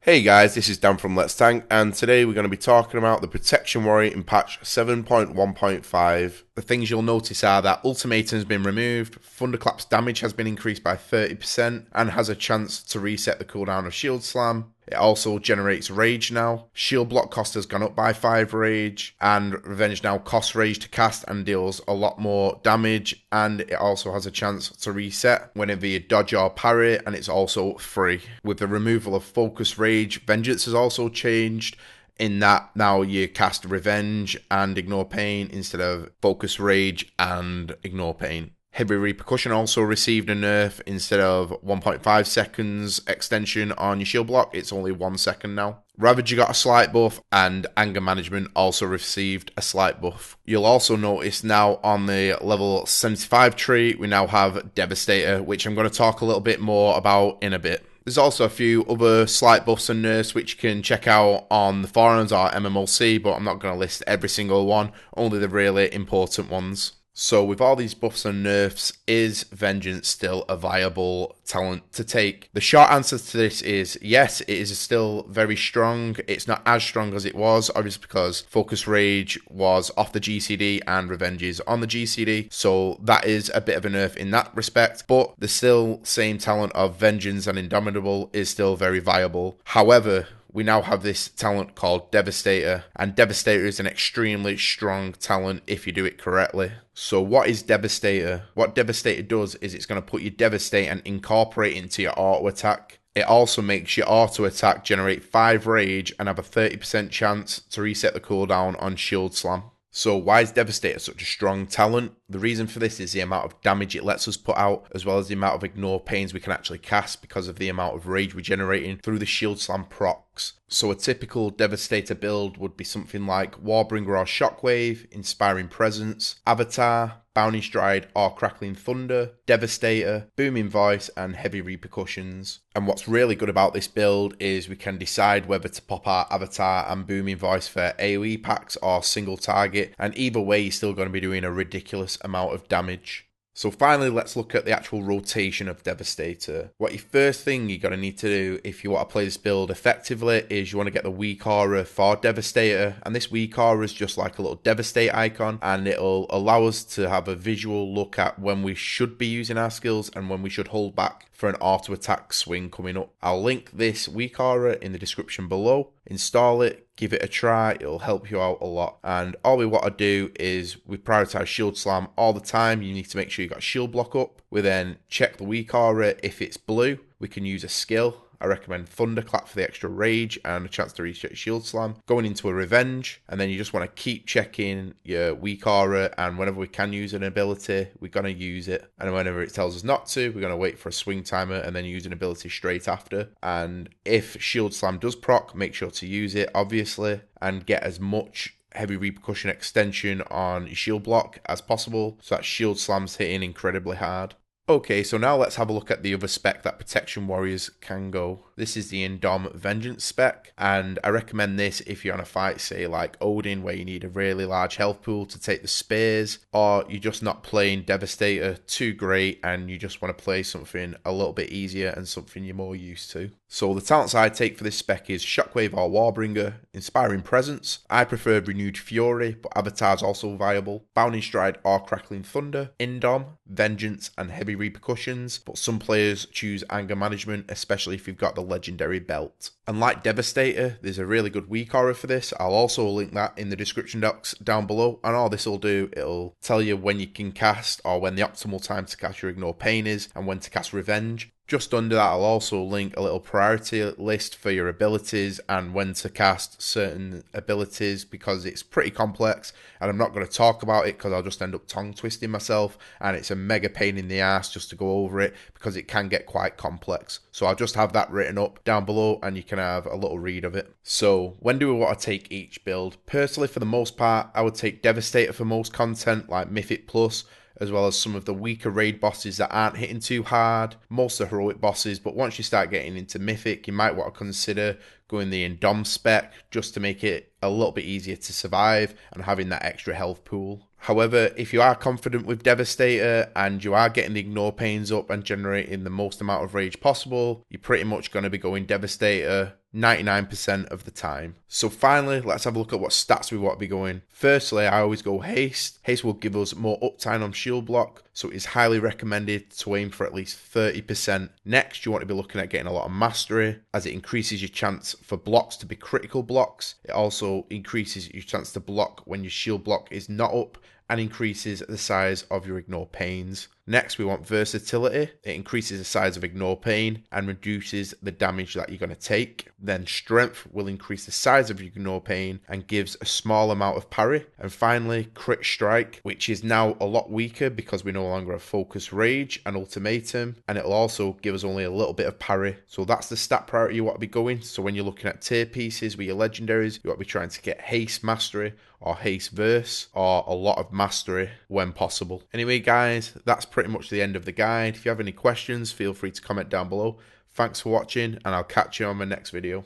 Hey guys, this is Dan from Let's Tank, and today we're going to be talking about the Protection Warrior in patch 7.1.5. The things you'll notice are that Ultimatum has been removed, Thunderclap's damage has been increased by 30%, and has a chance to reset the cooldown of Shield Slam. It also generates Rage now. Shield block cost has gone up by 5 Rage, and Revenge now costs Rage to cast and deals a lot more damage, and it also has a chance to reset whenever you dodge or parry, and it's also free. With the removal of Focus Rage, Vengeance has also changed, in that now you cast Revenge and Ignore Pain instead of Focus Rage and Ignore Pain. Heavy Repercussion also received a nerf. Instead of 1.5 seconds extension on your shield block, it's only 1 second now. Ravager got a slight buff, and Anger Management also received a slight buff. You'll also notice now on the level 75 tree, we now have Devastator, which I'm going to talk a little bit more about in a bit. There's also a few other slight buffs and nerfs which you can check out on the forums or MMOC, but I'm not going to list every single one, only the really important ones. So with all these buffs and nerfs, is Vengeance still a viable talent to take? The short answer to this is yes, it is still very strong. It's not as strong as it was, obviously because Focus Rage was off the GCD and Revenge is on the GCD. So that is a bit of a nerf in that respect, but the still same talent of Vengeance and Indomitable is still very viable. However, we now have this talent called Devastator, and Devastator is an extremely strong talent if you do it correctly. So what is Devastator? What Devastator does is it's going to put your Devastate and incorporate into your auto attack. It also makes your auto attack generate 5 rage and have a 30% chance to reset the cooldown on Shield Slam. So why is Devastator such a strong talent? The reason for this is the amount of damage it lets us put out, as well as the amount of Ignore Pains we can actually cast because of the amount of rage we're generating through the Shield Slam procs. So a typical Devastator build would be something like Warbringer or Shockwave, Inspiring Presence, Avatar, Bounding Stride or Crackling Thunder, Devastator, Booming Voice and Heavy Repercussions. And what's really good about this build is we can decide whether to pop our Avatar and Booming Voice for AoE packs or single target, and either way you're still going to be doing a ridiculous amount of damage. So finally, let's look at the actual rotation of Devastator. What your first thing you're going to need to do if you want to play this build effectively is you want to get the WeakAura for Devastator. And this WeakAura is just like a little Devastate icon, and it'll allow us to have a visual look at when we should be using our skills and when we should hold back for an auto attack swing coming up. I'll link this WeakAura in the description below. Install it, give it a try, it'll help you out a lot. And all we want to do is we prioritize Shield Slam all the time. You need to make sure you got shield block up. We then check the WeakAura. If it's blue, we can use a skill. I recommend Thunderclap for the extra rage and a chance to reset Shield Slam. Going into a Revenge, and then you just want to keep checking your WeakAura, and whenever we can use an ability, we're going to use it. And whenever it tells us not to, we're going to wait for a swing timer and then use an ability straight after. And if Shield Slam does proc, make sure to use it, obviously, and get as much Heavy Repercussion extension on your shield block as possible, so that Shield Slam's hitting incredibly hard. Okay, so now let's have a look at the other spec that Protection Warriors can go. This is the Indom Vengeance spec, and I recommend this if you're on a fight, say like Odin, where you need a really large health pool to take the spears, or you're just not playing Devastator too great and you just want to play something a little bit easier and something you're more used to. So the talents I take for this spec is Shockwave or Warbringer, Inspiring Presence. I prefer Renewed Fury, but Avatar's also viable. Bounding Stride or Crackling Thunder, Indom, Vengeance and Heavy Repercussions, but some players choose Anger Management, especially if you've got the legendary belt. And like Devastator, there's a really good WeakAura for this. I'll also link that in the description box down below, and all this will do, it'll tell you when you can cast or when the optimal time to cast your Ignore Pain is and when to cast Revenge. Just under that, I'll also link a little priority list for your abilities and when to cast certain abilities, because it's pretty complex and I'm not going to talk about it because I'll just end up tongue twisting myself, and it's a mega pain in the ass just to go over it because it can get quite complex. So I'll just have that written up down below and you can have a little read of it. So when do we want to take each build? Personally, for the most part, I would take Devastator for most content like Mythic Plus, as well as some of the weaker raid bosses that aren't hitting too hard, most of the heroic bosses, but once you start getting into Mythic, you might want to consider going the Indom spec just to make it a little bit easier to survive and having that extra health pool. However, if you are confident with Devastator and you are getting the Ignore Pains up and generating the most amount of rage possible, you're pretty much going to be going Devastator 99% of the time. So finally, let's have a look at what stats we want to be going. Firstly, I always go haste. Haste will give us more uptime on shield block, so it is highly recommended to aim for at least 30%. Next, you want to be looking at getting a lot of mastery, as it increases your chance for blocks to be critical blocks. It also increases your chance to block when your shield block is not up, and increases the size of your ignore pains. Next, we want versatility. It increases the size of ignore pain and reduces the damage that you're going to take. Then strength will increase the size of your ignore pain and gives a small amount of parry. And finally, crit strike, which is now a lot weaker because we no longer have focus rage and ultimatum, and it'll also give us only a little bit of parry. So that's the stat priority you want to be going. So when you're looking at tier pieces with your legendaries, you want to be trying to get haste mastery or haste verse or a lot of mastery when possible. Anyway guys, that's pretty much the end of the guide. If you have any questions, feel free to comment down below. Thanks for watching, and I'll catch you on my next video.